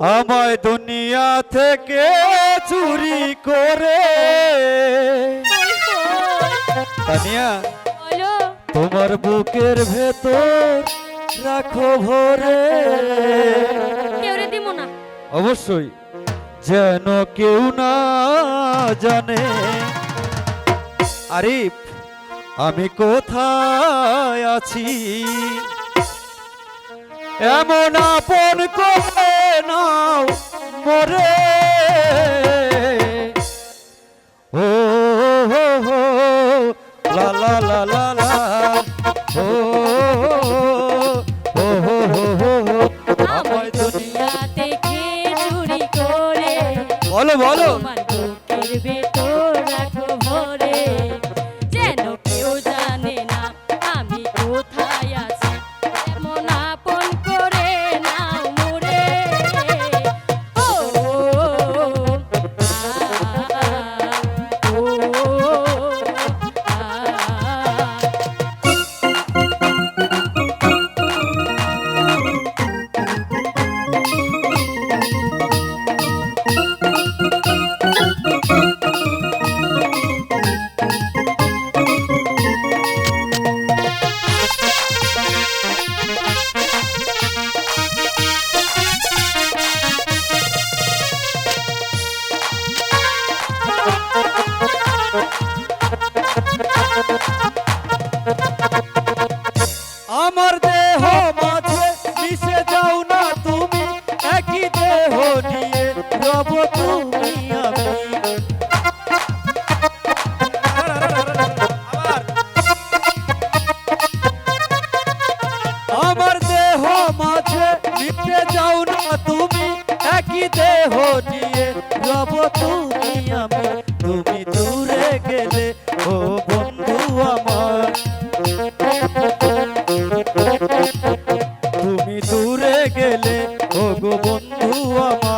আমায় দুনিয়া থেকে চুরি করে। তানিয়া বলো তোমার বুকের ভেতর রাখো ভরে। কেউরে দিব না। অবশ্যই যেন কেউ না জানে। আরিফ আমি কোথায় আছি, এমন আপন করে নাও মরে। ও হো হো লা লা লা লা লা ও হো হো হো হো হো আমার দুনিয়া থেকে চুরি করে বলো বলো তোমার বুকের ভেতর রাখো ভরে। যেন কেউ জানে না আমি কোথায় আছি, এমন আপন করে নাও মোরে। ও ও আমার দেহ মাঝে মিশে যাও না তুমি, একই দেহ নিয়ে রব তুমি আমি। আমার দেহ মাঝে মিশে যাও না তুমি, একই দেহ নিয়ে রব তুমি আমি। তুমি দূরে গেলে ও বন্ধু আমার, তুমি দূরে গেলে ও গো বন্ধু আমার।